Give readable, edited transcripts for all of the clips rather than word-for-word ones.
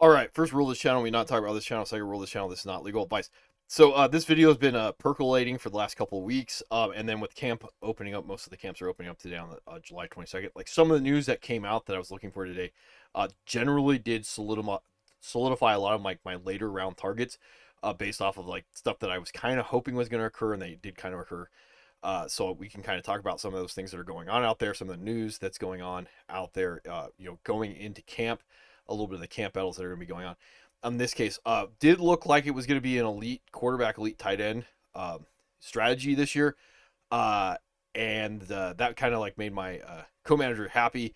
All right, first rule of this channel: we not talk about this channel. Second rule of this channel: this is not legal advice. So this video has been percolating for the last couple of weeks, and then with camp opening up, most of the camps are opening up today on July 22nd. Like some of the news that came out that I was looking for today, generally did solidify a lot of my later round targets, based off of like stuff that I was kind of hoping was going to occur, and they did kind of occur. So we can kind of talk about some of those things that are going on out there, some of the news that's going on out there, going into camp, a little bit of the camp battles that are going to be going on. In this case, did look like it was going to be an elite quarterback, elite tight end strategy this year, uh, and that kind of like made my co-manager happy.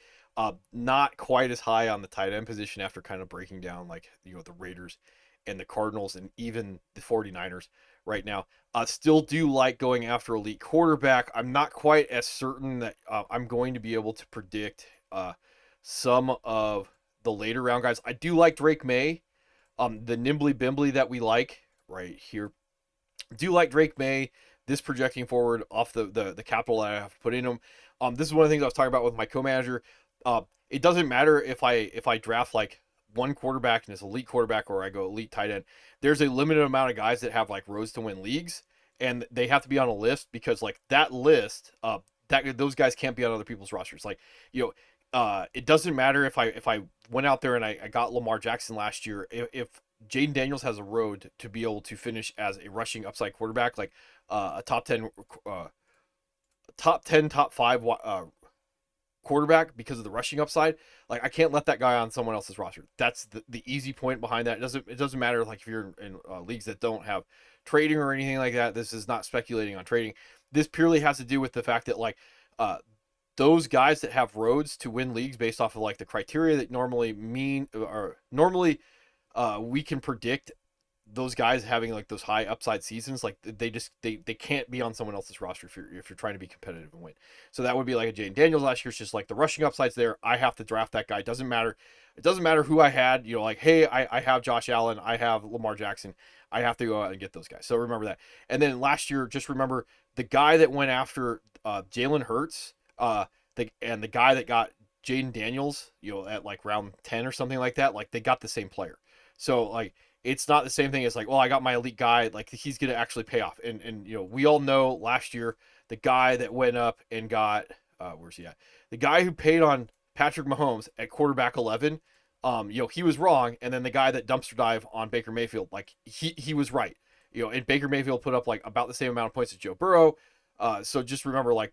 Not quite as high on the tight end position after kind of breaking down like the Raiders and the Cardinals and even the 49ers right now. Still do like going after elite quarterback. I'm not quite as certain that I'm going to be able to predict some of the later round guys. I do like Drake May, the nimbly bimbly that we like right here. Do like Drake May. This projecting forward off the capital that I have put in him. This is one of the things I was talking about with my co-manager. It doesn't matter if I draft like one quarterback and it's elite quarterback or I go elite tight end. There's a limited amount of guys that have like roads to win leagues, and they have to be on a list because like that list, that those guys can't be on other people's rosters. Like it doesn't matter if I went out there and I got Lamar Jackson last year. If Jaden Daniels has a road to be able to finish as a rushing upside quarterback, like a top 10, top five quarterback because of the rushing upside. Like I can't let that guy on someone else's roster. That's the easy point behind that. It doesn't matter like if you're in leagues that don't have trading or anything like that. This is not speculating on trading. This purely has to do with the fact that like uh, those guys that have roads to win leagues based off of like the criteria that normally mean or normally we can predict those guys having like those high upside seasons, like they can't be on someone else's roster if you're trying to be competitive and win. So that would be like a Jaden Daniels last year. It's just like the rushing upsides there. I have to draft that guy. It doesn't matter. It doesn't matter who I had. Like hey, I have Josh Allen. I have Lamar Jackson. I have to go out and get those guys. So remember that. And then last year, just remember the guy that went after Jalen Hurts, and the guy that got Jaden Daniels, at like round 10 or something like that. Like they got the same player. So like it's not the same thing as like, well, I got my elite guy, like he's gonna actually pay off. And we all know last year the guy that went up and got where's he at? The guy who paid on Patrick Mahomes at quarterback 11, he was wrong, and then the guy that dumpster dive on Baker Mayfield, like he was right. And Baker Mayfield put up like about the same amount of points as Joe Burrow. So just remember, like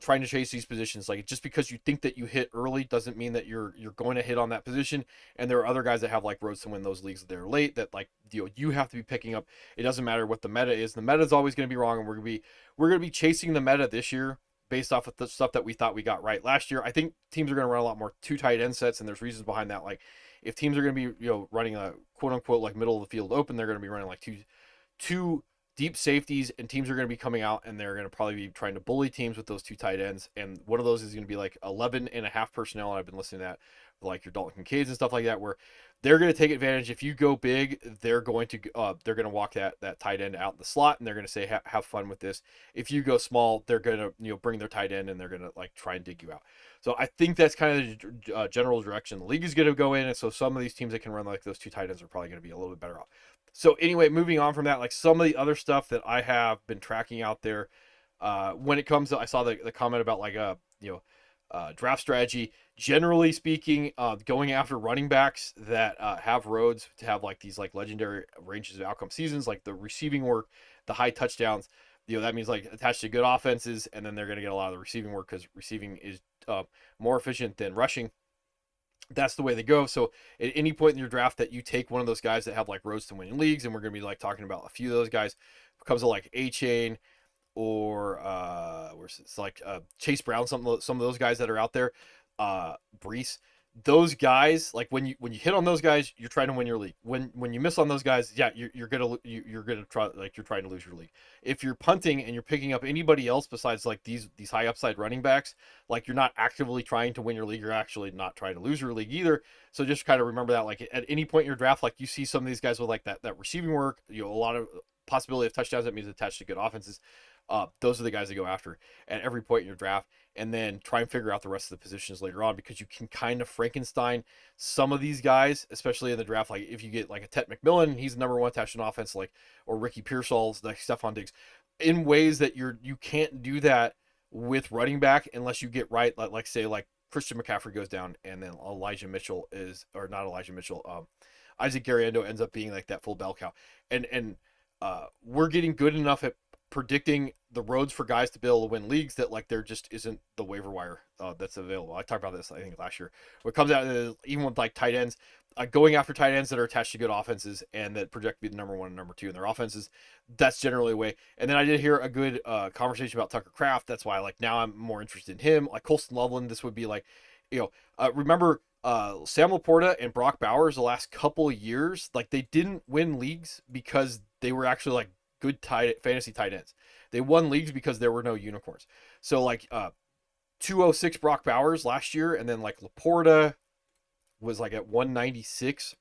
trying to chase these positions. Like just because you think that you hit early doesn't mean that you're going to hit on that position. And there are other guys that have like roads to win those leagues that they're late. That like you have to be picking up. It doesn't matter what the meta is. The meta is always going to be wrong, and we're gonna be chasing the meta this year based off of the stuff that we thought we got right last year. I think teams are going to run a lot more two tight end sets, and there's reasons behind that. Like if teams are going to be running a quote unquote like middle of the field open, they're going to be running like two deep safeties, and teams are going to be coming out and they're going to probably be trying to bully teams with those two tight ends. And one of those is going to be like 11 and a half personnel. And I've been listening to that, like your Dalton Kincaids and stuff like that, where they're going to take advantage. If you go big, they're going to walk that tight end out in the slot, and they're going to say have fun with this. If you go small, they're going to bring their tight end, and they're going to like try and dig you out. So I think that's kind of the general direction the league is going to go in. And so some of these teams that can run like those two tight ends are probably going to be a little bit better off. So anyway, moving on from that, like some of the other stuff that I have been tracking out there, when it comes to, I saw the comment about like draft strategy. Generally speaking, going after running backs that have roads to have like these like legendary ranges of outcome seasons, like the receiving work, the high touchdowns. That means like attached to good offenses, and then they're going to get a lot of the receiving work because receiving is more efficient than rushing. That's the way they go. So at any point in your draft that you take one of those guys that have like roads to winning leagues, and we're going to be like talking about a few of those guys, comes to like Achane or where's it's like Chase Brown, some of those guys that are out there, Brees. Those guys, like when you hit on those guys, you're trying to win your league. When you miss on those guys, yeah, you're gonna try, like you're trying to lose your league. If you're punting and you're picking up anybody else besides like these high upside running backs, like you're not actively trying to win your league. You're actually not trying to lose your league either. So just kind of remember that, like at any point in your draft, like you see some of these guys with like that receiving work, a lot of possibility of touchdowns. That means attached to good offenses. those are the guys to go after at every point in your draft, and then try and figure out the rest of the positions later on, because you can kind of Frankenstein some of these guys, especially in the draft. Like if you get like a Ted McMillan, he's the number one attached on offense, like, or Ricky Pearsall's, like Stephon Diggs, in ways that you can't do that with running back unless you get right. Like say like Christian McCaffrey goes down, and then Elijah Mitchell is, or not Elijah Mitchell, Isaac Garriendo ends up being like that full bell cow, and we're getting good enough at predicting the roads for guys to be able to win leagues that like there just isn't the waiver wire that's available. I talked about this I think last year. What comes out even with like tight ends, going after tight ends that are attached to good offenses and that project to be the number one and number two in their offenses. That's generally a way. And then I did hear a good conversation about Tucker Kraft. That's why like now I'm more interested in him. Like Colston Loveland, this would be like, remember Sam Laporta and Brock Bowers the last couple of years, like they didn't win leagues because they were actually like good fantasy tight ends. They won leagues because there were no unicorns. So like 206 Brock Bowers last year, and then like Laporta was like at 196.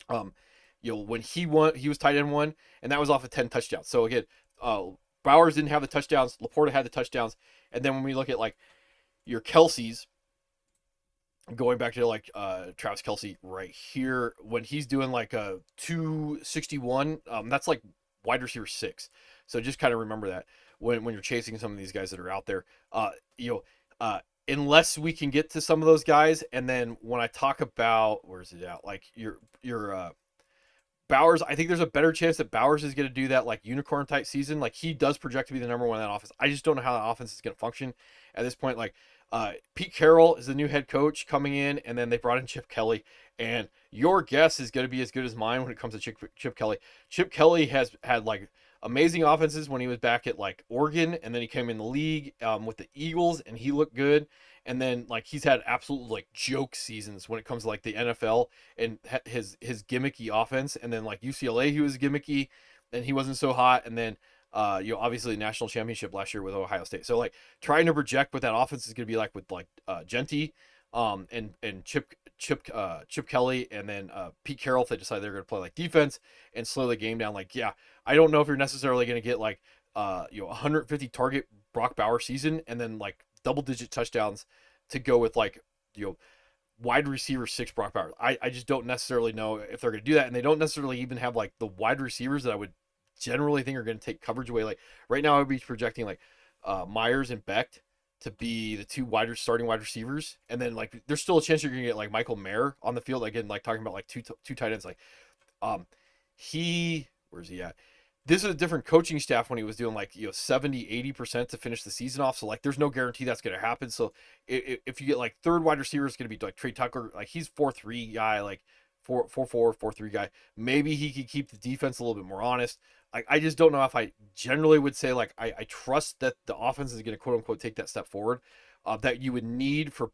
When he won, he was tight end one, and that was off of 10 touchdowns. So again, Bowers didn't have the touchdowns, Laporta had the touchdowns, and then when we look at like your Kelce's, going back to like Travis Kelce right here, when he's doing like a 261, that's like wide receiver 6. So just kind of remember that when you're chasing some of these guys that are out there, unless we can get to some of those guys. And then when I talk about, where's it at? Like your Bowers, I think there's a better chance that Bowers is going to do that like unicorn type season. Like he does project to be the number one in that offense. I just don't know how that offense is going to function at this point. Like Pete Carroll is the new head coach coming in, and then they brought in Chip Kelly. And your guess is going to be as good as mine when it comes to Chip Kelly. Chip Kelly has had like amazing offenses when he was back at like Oregon, and then he came in the league with the Eagles, and he looked good. And then like he's had absolute like joke seasons when it comes to like the NFL and his gimmicky offense. And then like UCLA, he was gimmicky, and he wasn't so hot. And then obviously national championship last year with Ohio State. So like trying to project what that offense is going to be like with like Genty, and Chip Kelly, and then Pete Carroll, if they decide they're going to play like defense and slow the game down. Like, yeah, I don't know if you're necessarily going to get like 150 target Brock Bowers season and then like double-digit touchdowns to go with like wide receiver 6 Brock Bowers. I just don't necessarily know if they're going to do that, and they don't necessarily even have like the wide receivers that I would generally think are going to take coverage away. Like right now, I would be projecting like Myers and Becht to be the 2 starting wide receivers, and then like there's still a chance you're gonna get like Michael Mayer on the field again. Like talking about like two tight ends. Like where's he at? This is a different coaching staff when he was doing like 70-80% to finish the season off. So like there's no guarantee that's gonna happen. So if you get like third wide receiver, it's gonna be like Trey Tucker. Like he's 4-3 guy, like 4-4, 4-3 guy. Maybe he could keep the defense a little bit more honest. I just don't know if I generally would say like I trust that the offense is going to quote unquote take that step forward that you would need for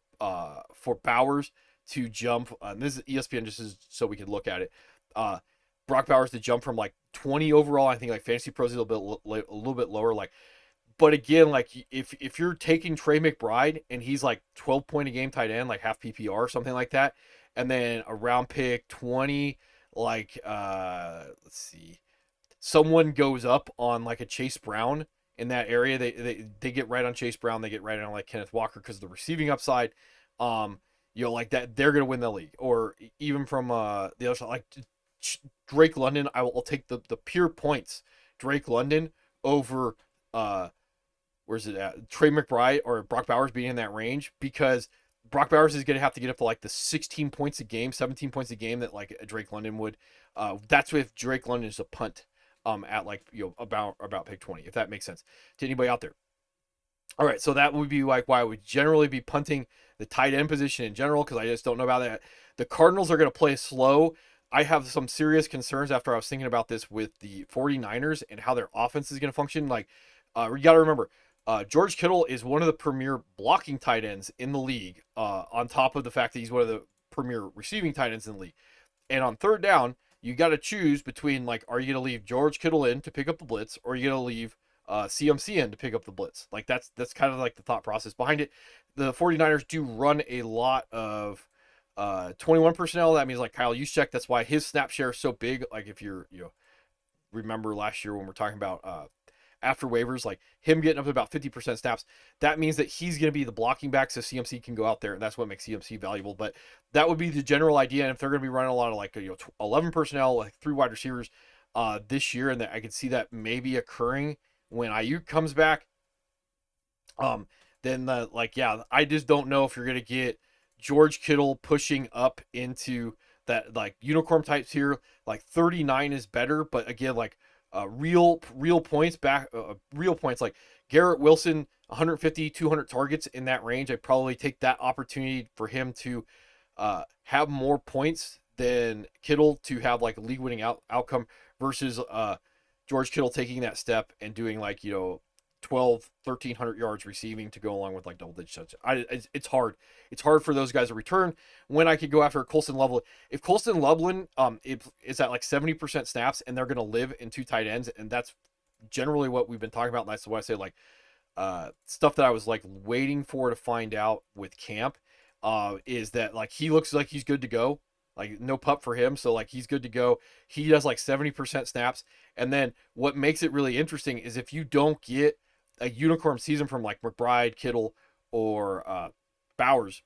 Bowers to jump. And this is ESPN just so we can look at it. Brock Bowers to jump from like 20 overall. I think like Fantasy Pros is a little bit lower. Like, but again, like if you're taking Trey McBride and he's like 12 point a game tight end, like half PPR or something like that, and then a round pick 20, like let's see, someone goes up on like a Chase Brown in that area, they get right on Chase Brown, they get right on like Kenneth Walker because of the receiving upside, like that, they're gonna win the league. Or even from the other side, like Drake London, I'll take the pure points. Drake London over where's it at? Trey McBride or Brock Bowers being in that range, because Brock Bowers is going to have to get up to like the 16 points a game, 17 points a game that like Drake London would. That's if Drake London is a punt at like about pick 20, if that makes sense to anybody out there. All right, so that would be like why I would generally be punting the tight end position in general, because I just don't know about that. The Cardinals are going to play slow. I have some serious concerns after I was thinking about this with the 49ers and how their offense is going to function. Like, you got to remember, George Kittle is one of the premier blocking tight ends in the league, on top of the fact that he's one of the premier receiving tight ends in the league. And on third down, you got to choose between, like, are you going to leave George Kittle in to pick up the blitz, or are you going to leave CMC in to pick up the blitz? Like, that's kind of like the thought process behind it. The 49ers do run a lot of 21 personnel. That means like Kyle Juszczyk. That's why his snap share is so big. Like if you're remember last year when we're talking about after waivers, like him getting up to about 50% snaps, that means that he's going to be the blocking back, so CMC can go out there, and that's what makes CMC valuable. But that would be the general idea. And if they're going to be running a lot of like 11 personnel, like 3 wide receivers this year, and that I could see that maybe occurring when Ayuk comes back. Then I just don't know if you're going to get George Kittle pushing up into that like unicorn type tier. Like 39 is better, but again, like real points real points like Garrett Wilson, 150, 200 targets in that range. I probably take that opportunity for him to have more points than Kittle to have like a league winning outcome versus George Kittle taking that step and doing like 1,300 yards receiving to go along with like double digit touch. It's hard. It's hard for those guys to return when I could go after Colston Loveland. If Colston Loveland is at like 70% snaps and they're going to live in 2 tight ends, and that's generally what we've been talking about. And that's why I say like stuff that I was like waiting for to find out with camp is that like he looks like he's good to go. Like no pup for him. So like he's good to go. He does like 70% snaps. And then what makes it really interesting is if you don't get a unicorn season from like McBride, Kittle, or Bowers,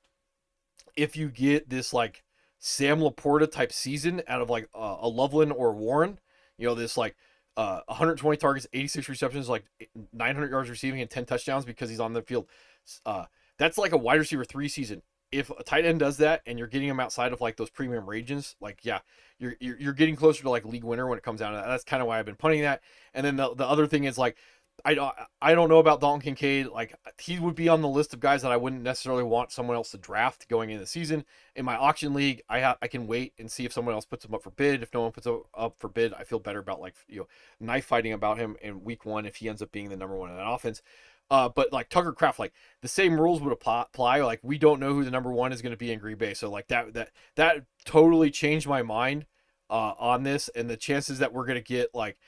if you get this like Sam Laporta type season out of like a Loveland or Warren, this like 120 targets, 86 receptions, like 900 yards receiving and 10 touchdowns because he's on the field. That's like a wide receiver 3 season. If a tight end does that and you're getting him outside of like those premium regions, like you're getting closer to like league winner when it comes down to that. That's kind of why I've been punting that. And then the other thing is like I don't know about Dalton Kincaid. Like he would be on the list of guys that I wouldn't necessarily want someone else to draft going into the season. In my auction league, I can wait and see if someone else puts him up for bid. If no one puts him up for bid, I feel better about like knife fighting about him in week 1 if he ends up being the number 1 in that offense. But like Tucker Kraft, like the same rules would apply. Like we don't know who the number 1 is going to be in Green Bay, so like that totally changed my mind on this, and the chances that we're going to get like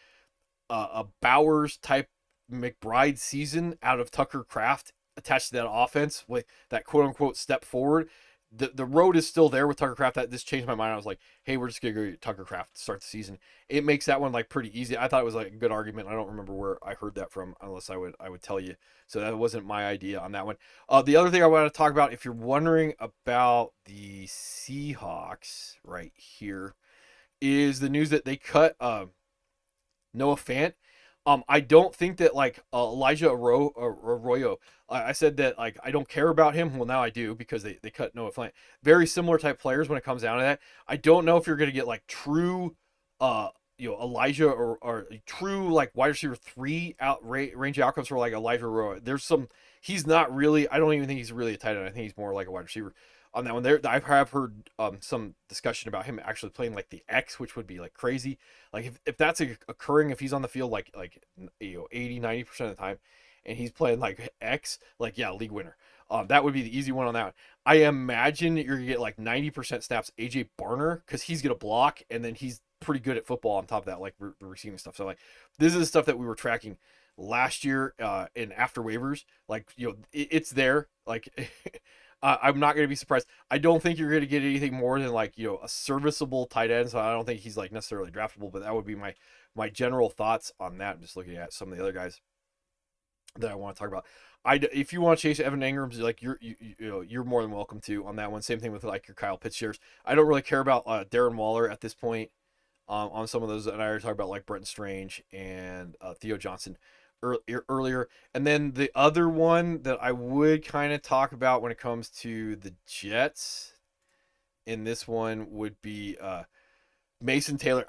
a Bowers type McBride season out of Tucker Kraft attached to that offense with that quote unquote step forward. The road is still there with Tucker Kraft. That this changed my mind. I was like, hey, we're just gonna go get Tucker Kraft to start the season. It makes that one like pretty easy. I thought it was like a good argument. I don't remember where I heard that from, unless I would tell you. So that wasn't my idea on that one. The other thing I want to talk about, if you're wondering about the Seahawks right here, is the news that they cut Noah Fant. I don't think that like Elijah Arroyo. I said that like I don't care about him. Well, now I do because they cut Noah Fant. Very similar type players when it comes down to that. I don't know if you're going to get like true, Elijah or true like wide receiver 3 range outcomes for like Elijah Arroyo. He's not really. I don't even think he's really a tight end. I think he's more like a wide receiver. On that one there, I have heard some discussion about him actually playing like the X, which would be like crazy. Like if that's occurring, if he's on the field like 80-90% of the time and he's playing like X, like league winner. That would be the easy one on that one. I imagine you're gonna get like 90% snaps AJ Barner because he's gonna block, and then he's pretty good at football on top of that, like receiving stuff. So like this is the stuff that we were tracking last year and after waivers. Like it's there. Like I'm not going to be surprised. I don't think you're going to get anything more than like a serviceable tight end. So I don't think he's like necessarily draftable. But that would be my general thoughts on that. I'm just looking at some of the other guys that I want to talk about. If you want to chase Evan Ingram's, like you're more than welcome to on that one. Same thing with like your Kyle Pitts shares. I don't really care about Darren Waller at this point on some of those. And I already talked about like Brenton Strange and Theo Johnson earlier. And then the other one that I would kind of talk about when it comes to the Jets in this one would be Mason Taylor.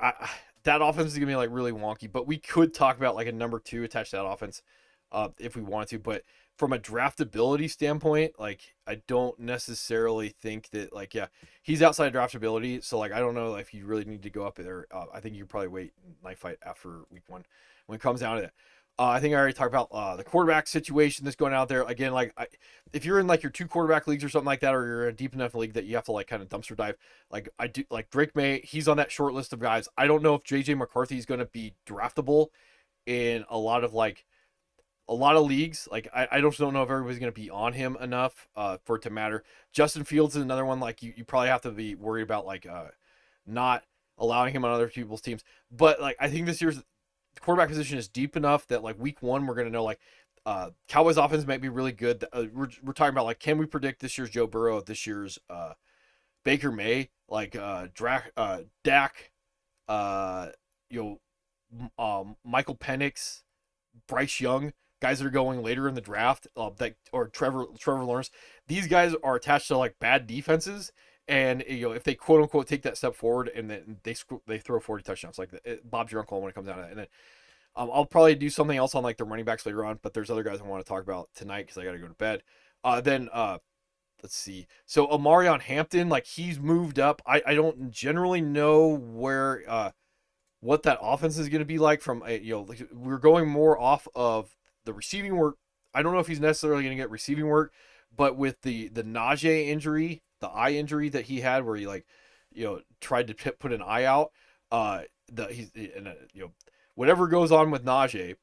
That offense is gonna be like really wonky, but we could talk about like a number 2 attached to that offense if we wanted to. But from a draftability standpoint, like I don't necessarily think that he's outside draftability. So like I don't know if you really need to go up there. I think you probably wait night fight after week 1 when it comes down to that. I think I already talked about the quarterback situation that's going out there. Again, if you're in like your 2 quarterback leagues or something like that, or you're in a deep enough league that you have to like kind of dumpster dive, like I do, like Drake May, he's on that short list of guys. I don't know if JJ McCarthy is going to be draftable in a lot of leagues. Like I just don't know if everybody's going to be on him enough for it to matter. Justin Fields is another one. Like you probably have to be worried about like not allowing him on other people's teams. But like I think this year's quarterback position is deep enough that like week one we're gonna know like Cowboys offense might be really good. We're talking about like can we predict this year's Joe Burrow, this year's Baker May, like Dak, uh, you Michael Penix, Bryce Young, guys that are going later in the draft, that or Trevor Lawrence. These guys are attached to like bad defenses, and if they quote unquote take that step forward and then they throw 40 touchdowns, like Bob's your uncle when it comes down to it. And then I'll probably do something else on like the running backs later on, but there's other guys I want to talk about tonight because I got to go to bed. Then let's see. So Omarion Hampton, like he's moved up. I don't generally know where what that offense is going to be like from like we're going more off of the receiving work. I don't know if he's necessarily going to get receiving work, but with the Najee injury, the eye injury that he had, where he like tried to put an eye out, he's and whatever goes on with Najee,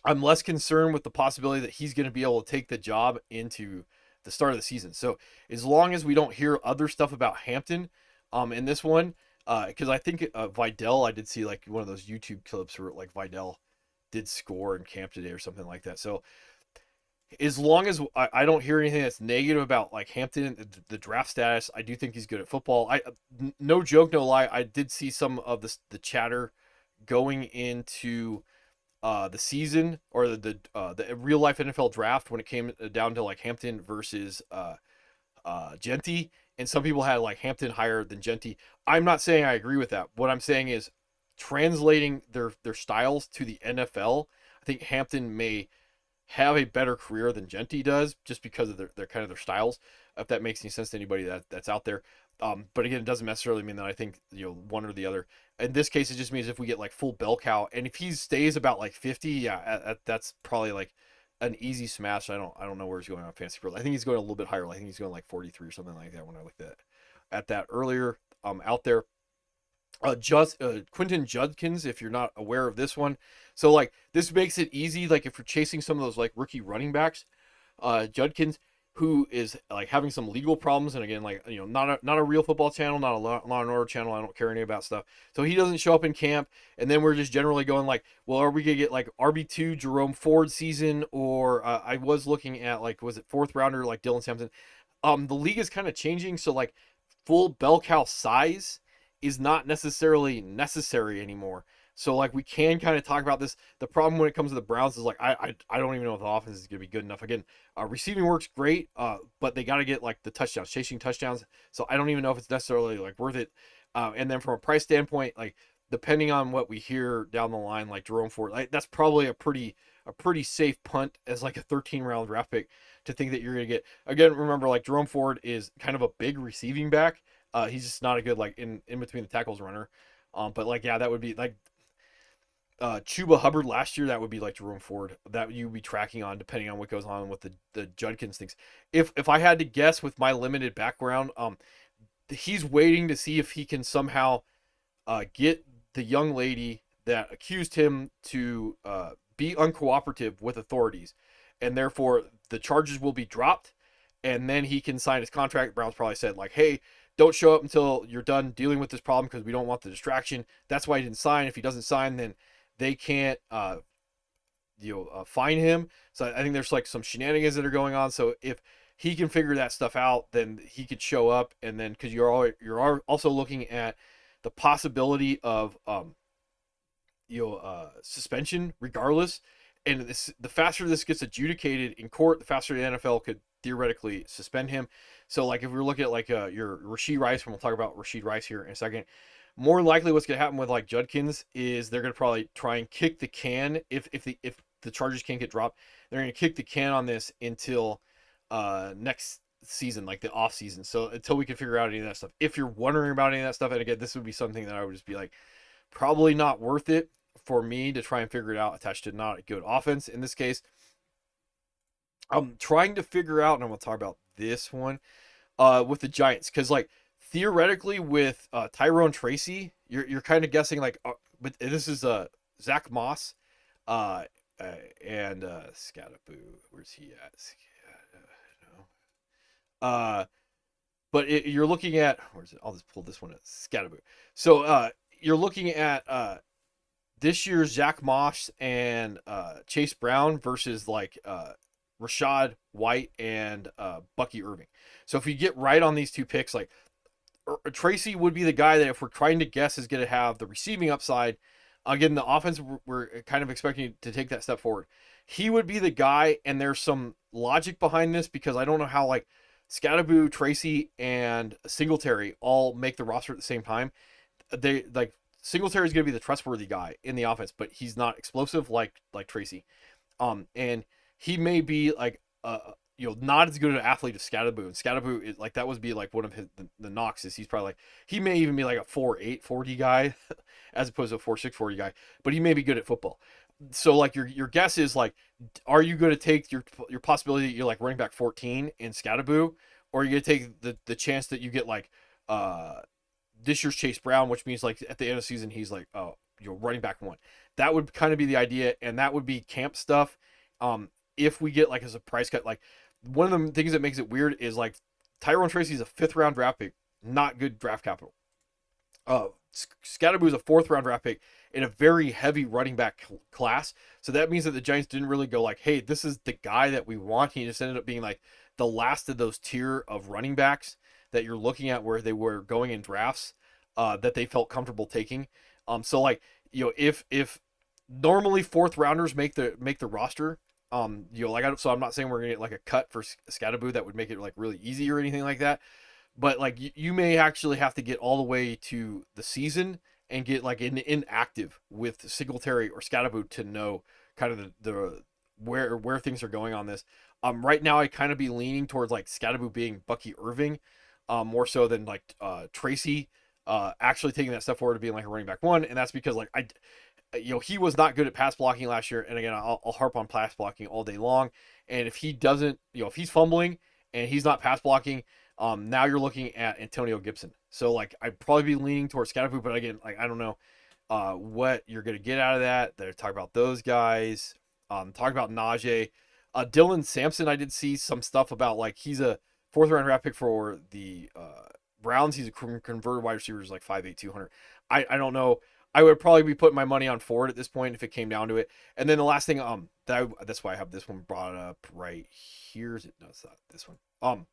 I'm less concerned with the possibility that he's going to be able to take the job into the start of the season. So as long as we don't hear other stuff about Hampton, in this one, because I think Vidal, I did see like one of those YouTube clips where like Vidal did score in camp today or something like that. So as long as I don't hear anything that's negative about like Hampton, the draft status, I do think he's good at football. No joke, no lie. I did see some of the chatter going into the season or the real life NFL draft when it came down to like Hampton versus Genty, and some people had like Hampton higher than Genty. I'm not saying I agree with that. What I'm saying is translating their styles to the NFL. I think Hampton may have a better career than Genty does just because of their kind of their styles. If that makes any sense to anybody that's out there. But again, it doesn't necessarily mean that I think one or the other. In this case, it just means if we get like full bell cow, and if he stays about like 50, yeah, that's probably like an easy smash. I don't know where he's going on Fantasy Pros. I think he's going a little bit higher. I think he's going like 43 or something like that when I looked at that earlier. Out there. Quentin Judkins, if you're not aware of this one. So like this makes it easy, like if you're chasing some of those like rookie running backs, Judkins, who is like having some legal problems, and again, like not a real football channel, not a Law and Order channel. I don't care any about stuff. So he doesn't show up in camp, and then we're just generally going like, well, are we gonna get like RB2 Jerome Ford season, or I was looking at like, was it fourth rounder like Dylan Sampson? The league is kind of changing, so like full bell cow size is not necessarily necessary anymore. So like we can kind of talk about this. The problem when it comes to the Browns is like I don't even know if the offense is gonna be good enough. Again, receiving works great, but they got to get like the touchdowns, chasing touchdowns. So I don't even know if it's necessarily like worth it. And then from a price standpoint, like depending on what we hear down the line, like Jerome Ford, like that's probably a pretty safe punt as like a 13 round draft pick to think that you're gonna get. Again, remember like Jerome Ford is kind of a big receiving back. He's just not a good like in between the tackles runner. But like yeah, that would be like Chuba Hubbard last year. That would be like Jerome Ford that you'd be tracking on depending on what goes on with the Judkins things. If I had to guess with my limited background, he's waiting to see if he can somehow get the young lady that accused him to be uncooperative with authorities, and therefore the charges will be dropped, and then he can sign his contract. Brown's probably said like, hey, don't show up until you're done dealing with this problem because we don't want the distraction. That's why he didn't sign. If he doesn't sign, then they can't fine him. So I think there's like some shenanigans that are going on. So if he can figure that stuff out, then he could show up, and then because you're also looking at the possibility of suspension regardless. And the faster this gets adjudicated in court, the faster the NFL could theoretically suspend him. So like if we're looking at like your Rashee Rice, and we'll talk about Rashee Rice here in a second, more likely what's going to happen with like Judkins is they're going to probably try and kick the can if the charges can't get dropped. They're going to kick the can on this until next season, like the off season. So until we can figure out any of that stuff. If you're wondering about any of that stuff, and again, this would be something that I would just be like, probably not worth it for me to try and figure it out attached to not a good offense in this case. I'm trying to figure out, and I'm going to talk about this one with the Giants, because like theoretically with Tyrone Tracy, you're kind of guessing like, but this is Zach Moss and Scadaboo. Where's he at? But you're looking at, where's it? I'll just pull this one at Scadaboo. So you're looking at this year's Zach Moss and Chase Brown versus like Rashad White and Bucky Irving. So if you get right on these two picks, like Tracy would be the guy that if we're trying to guess is going to have the receiving upside. Again, the offense we're kind of expecting to take that step forward. He would be the guy, and there's some logic behind this because I don't know how like Scatterboo, Tracy, and Singletary all make the roster at the same time. They like Singletary is going to be the trustworthy guy in the offense, but he's not explosive like Tracy. And he may be like not as good an athlete as Scatterboo. And Scatterboo is like that would be like one of his the knocks is he's probably like he may even be like a 4.8 40 guy as opposed to a 4.6 40 guy, but he may be good at football. So like your guess is like, are you going to take your possibility that you're like running back 14 in Scatterboo, or are you going to take the chance that you get like this year's Chase Brown, which means like at the end of the season he's like running back 1. That would kind of be the idea, and that would be camp stuff. If we get like a surprise cut, like one of the things that makes it weird is like Tyrone Tracy is a 5th round draft pick, not good draft capital. Scatterboo is a 4th round draft pick in a very heavy running back class. So that means that the Giants didn't really go like, hey, this is the guy that we want. He just ended up being like the last of those tier of running backs that you're looking at where they were going in drafts that they felt comfortable taking. So like, if normally 4th rounders make the roster, so I'm not saying we're gonna get like a cut for Scatterboo that would make it like really easy or anything like that. But like you may actually have to get all the way to the season and get like inactive with Singletary or Scatterboo to know kind of the where things are going on this. Right now I kind of be leaning towards like Scatterboo being Bucky Irving, more so than like Tracy actually taking that step forward to being like a running back 1, and that's because like he was not good at pass blocking last year, and again I'll harp on pass blocking all day long, and if he doesn't, if he's fumbling and he's not pass blocking. Now you're looking at Antonio Gibson. So like I'd probably be leaning towards Scatterboo, but again, like I don't know what you're gonna get out of that. They're talking about those guys. Talking about Najee. Dylan Sampson, I did see some stuff about like he's a 4th round draft pick for the Browns. He's a converted wide receiver, is like 5'8", 200. I don't know. I would probably be putting my money on Ford at this point if it came down to it. And then the last thing, that's why I have this one brought up right here. Is it? No, it's not this one.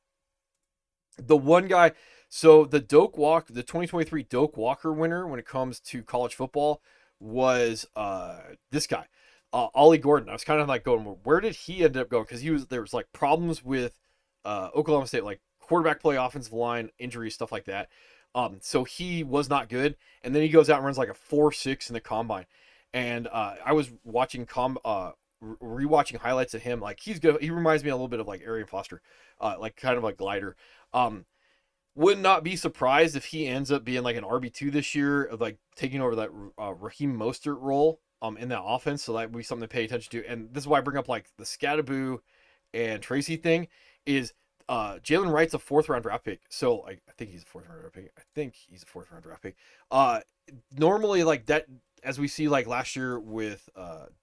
The one guy, so the 2023 Doak Walker winner when it comes to college football was this guy, Ollie Gordon. I was kind of like going, where did he end up going? Because there was like problems with Oklahoma State, like quarterback play, offensive line, injuries, stuff like that. So he was not good, and then he goes out and runs like a 4.6 in the combine. And I was watching rewatching highlights of him. Like he's good. He reminds me a little bit of like Arian Foster, like kind of a glider. Would not be surprised if he ends up being like an RB2 this year, of like taking over that Raheem Mostert role in that offense. So that would be something to pay attention to. And this is why I bring up like the Scatterboo and Tracy thing is Jalen Wright's a 4th round draft pick. So like I think he's a 4th round draft pick. Normally like that, as we see like last year with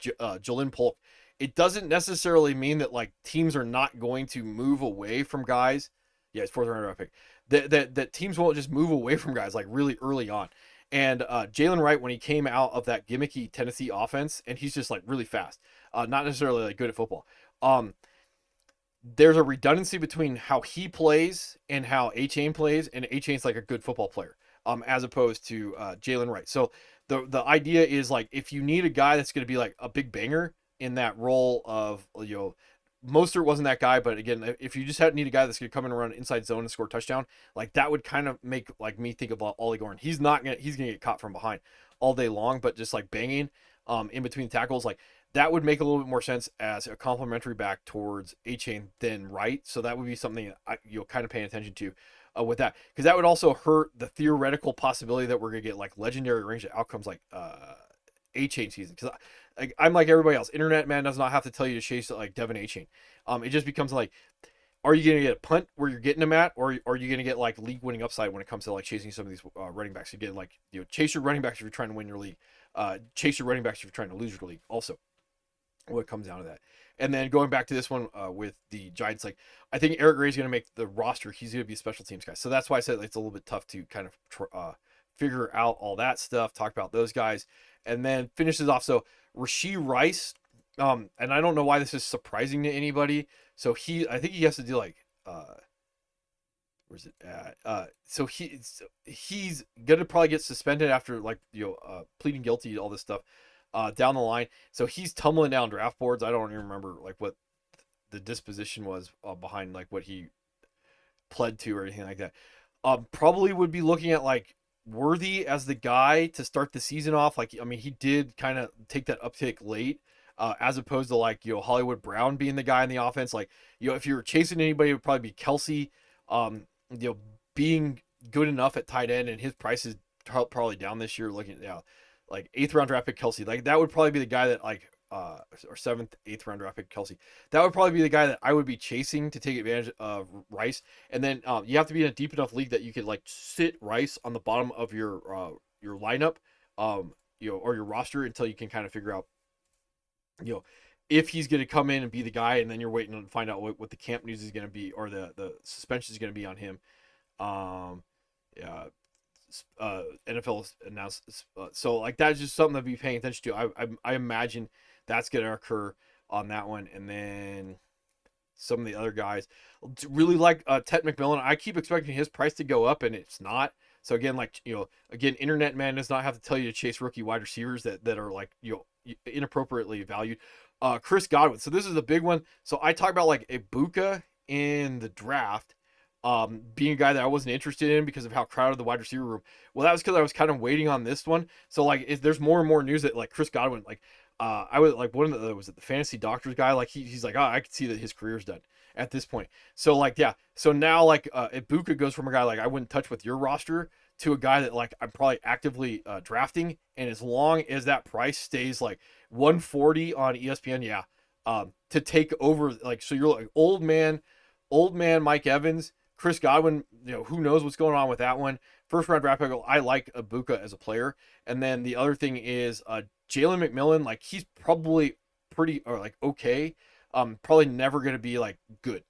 Jalen Polk, it doesn't necessarily mean that like teams are not going to move away from guys. Yeah, it's 4th round draft pick. That teams won't just move away from guys like really early on. And Jalen Wright, when he came out of that gimmicky Tennessee offense, and he's just like really fast, not necessarily like good at football. There's a redundancy between how he plays and how A-Chain plays, and A-Chain's like a good football player, as opposed to Jalen Wright. So the idea is like if you need a guy that's going to be like a big banger in that role of Mostert wasn't that guy, but again, if you just need a guy that's going to come in and run inside zone and score a touchdown, like that would kind of make like me think about Ollie Gordon. He's going to get caught from behind all day long, but just like banging in between tackles, like that would make a little bit more sense as a complementary back towards A-Chain than Wright. So that would be something you'll kind of pay attention to with that, because that would also hurt the theoretical possibility that we're going to get like legendary range of outcomes like A-Chain season, because I'm like everybody else. Internet man does not have to tell you to chase like Devin A-Chain. It just becomes like, are you going to get a punt where you're getting them at, or are you going to get like league winning upside when it comes to like chasing some of these running backs? You get like chase your running backs if you're trying to win your league. Chase your running backs if you're trying to lose your league. Also, what comes down to that. And then going back to this one with the Giants, like I think Eric Gray's going to make the roster. He's going to be a special teams guy. So that's why I said it's a little bit tough to kind of figure out all that stuff, talk about those guys, and then finishes off. So Rashee Rice, and I don't know why this is surprising to anybody. So I think he has to do like, where's it at? So he's gonna probably get suspended after like pleading guilty to all this stuff, down the line. So he's tumbling down draft boards. I don't even remember like what the disposition was behind like what he pled to or anything like that. Probably would be looking at like Worthy as the guy to start the season off. Like, I mean, he did kind of take that uptick late, as opposed to like, Hollywood Brown being the guy in the offense. Like, if you were chasing anybody, it would probably be Kelsey, being good enough at tight end, and his price is probably down this year. Looking, like 8th round draft pick Kelsey, like that would probably be the guy that like, or 7th, 8th round draft pick Kelsey. That would probably be the guy that I would be chasing to take advantage of Rice. And then you have to be in a deep enough league that you could like sit Rice on the bottom of your lineup, or your roster until you can kind of figure out, if he's going to come in and be the guy, and then you're waiting to find out what the camp news is going to be, or the suspension is going to be on him. Yeah. NFL announced, so like that's just something to be paying attention to. I imagine that's going to occur on that one. And then some of the other guys really like Ted McMillan. I keep expecting his price to go up, and it's not. So again, like, internet man does not have to tell you to chase rookie wide receivers that are like, inappropriately valued. Chris Godwin. So this is a big one. So I talk about like Ibuka in the draft, being a guy that I wasn't interested in because of how crowded the wide receiver room. Well, that was because I was kind of waiting on this one. So like, there's more and more news that like Chris Godwin, like, I was like, one of the, was it the fantasy doctors guy? Like he's like, I could see that his career's done at this point. So like, yeah. So now like, Ibuka goes from a guy like I wouldn't touch with your roster to a guy that like I'm probably actively drafting. And as long as that price stays like 140 on ESPN, yeah, to take over, like, so you're like old man Mike Evans, Chris Godwin, who knows what's going on with that one. First round draft pick. I like Ibuka as a player. And then the other thing is Jalen McMillan. Like, he's probably pretty, or like okay, probably never going to be like good.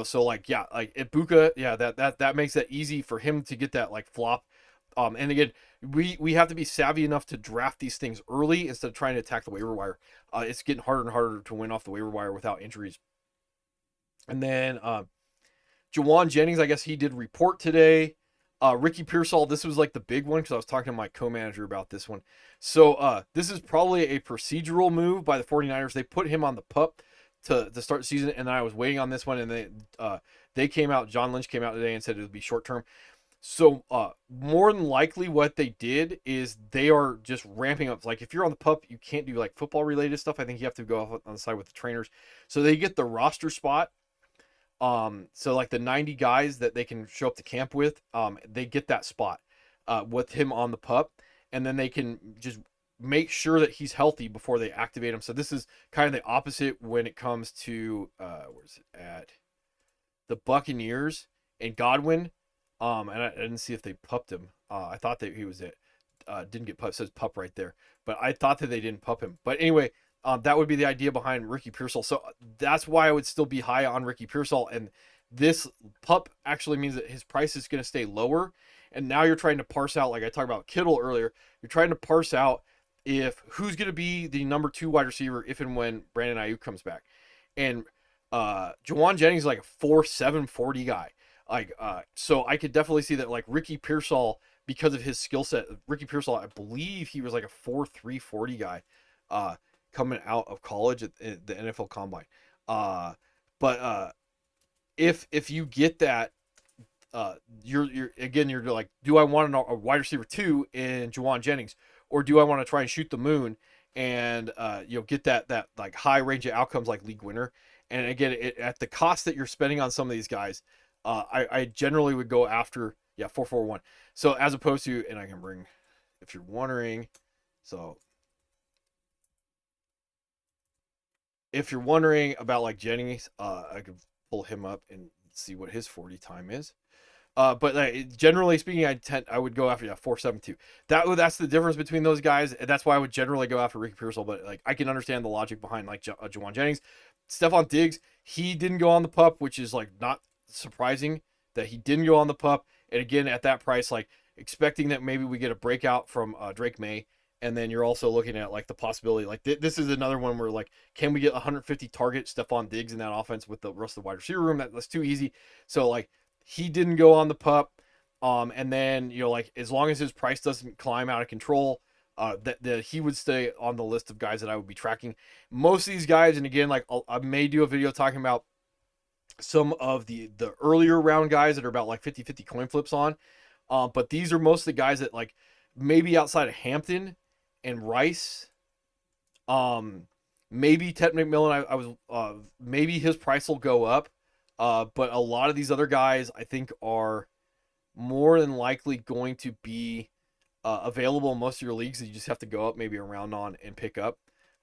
So like, yeah, like Ibuka, yeah, that makes that easy for him to get that like flop. And again, we have to be savvy enough to draft these things early instead of trying to attack the waiver wire. It's getting harder and harder to win off the waiver wire without injuries. And then Jawan Jennings, I guess he did report today. Ricky Pearsall, this was like the big one because I was talking to my co-manager about this one. So this is probably a procedural move by the 49ers. They put him on the PUP to start the season, and then I was waiting on this one, and they came out, John Lynch came out today and said it would be short term. So more than likely what they did is they are just ramping up. Like, if you're on the PUP, you can't do like football related stuff. I think you have to go on the side with the trainers. So they get the roster spot. So like the 90 guys that they can show up to camp with, they get that spot with him on the PUP, and then they can just make sure that he's healthy before they activate him. So this is kind of the opposite when it comes to where's it at? The Buccaneers and Godwin. And I didn't see if they pupped him. I thought that he was it. Didn't get pupped. It says pup right there. But I thought that they didn't pup him. But anyway, that would be the idea behind Ricky Pearsall. So that's why I would still be high on Ricky Pearsall. And this pup actually means that his price is going to stay lower. And now you're trying to parse out, like I talked about Kittle earlier, you're trying to parse out who's going to be the number 2 wide receiver if and when Brandon Ayuk comes back. And Jawan Jennings is like a 4.7 40 guy. Like, so I could definitely see that, like, Ricky Pearsall, because of his skill set, Ricky Pearsall, I believe he was like a 4.3 40 guy, coming out of college at the NFL Combine. But if you get that, you're like, do I want a wide receiver 2 in Jawan Jennings, or do I want to try and shoot the moon and get that like high range of outcomes like league winner? And again, at the cost that you're spending on some of these guys, I generally would go after 4.41. So as opposed to, and I can bring, if you're wondering, so if you're wondering about like Jennings, I could pull him up and see what his 40 time is. But generally speaking, I would go after 4.72. That's the difference between those guys, and that's why I would generally go after Ricky Pearsall. But like, I can understand the logic behind like Jawan Jennings. Stephon Diggs, he didn't go on the PUP, which is like not surprising that he didn't go on the PUP. And again, at that price, like, expecting that maybe we get a breakout from Drake May. And then you're also looking at like the possibility, like this is another one where like, can we get 150 target Stephon Diggs in that offense with the rest of the wide receiver room? That's too easy. So like he didn't go on the pup. And then, you know, like as long as his price doesn't climb out of control, that he would stay on the list of guys that I would be tracking. Most of these guys, and again, like I may do a video talking about some of the earlier round guys that are about like 50-50 coin flips on. But these are mostly guys that like maybe outside of Hampton and Rice, maybe Ted McMillan. I was maybe his price will go up, but a lot of these other guys I think are more than likely going to be available in most of your leagues. You just have to go up maybe a round on and pick up.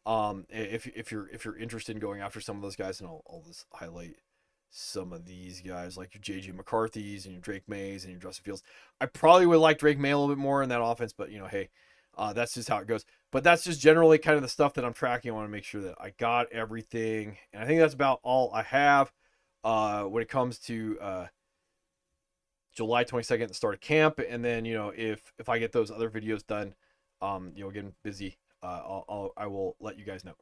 If you're interested in going after some of those guys, and I'll just highlight some of these guys like your JJ McCarthy's and your Drake Mays and your Justin Fields. I probably would like Drake May a little bit more in that offense, but you know, hey, that's just how it goes. But that's just generally kind of the stuff that I'm tracking. I want to make sure that I got everything, and I think that's about all I have when it comes to July 22nd, the start of camp. And then, you know, if I get those other videos done, you know, getting busy, I will let you guys know.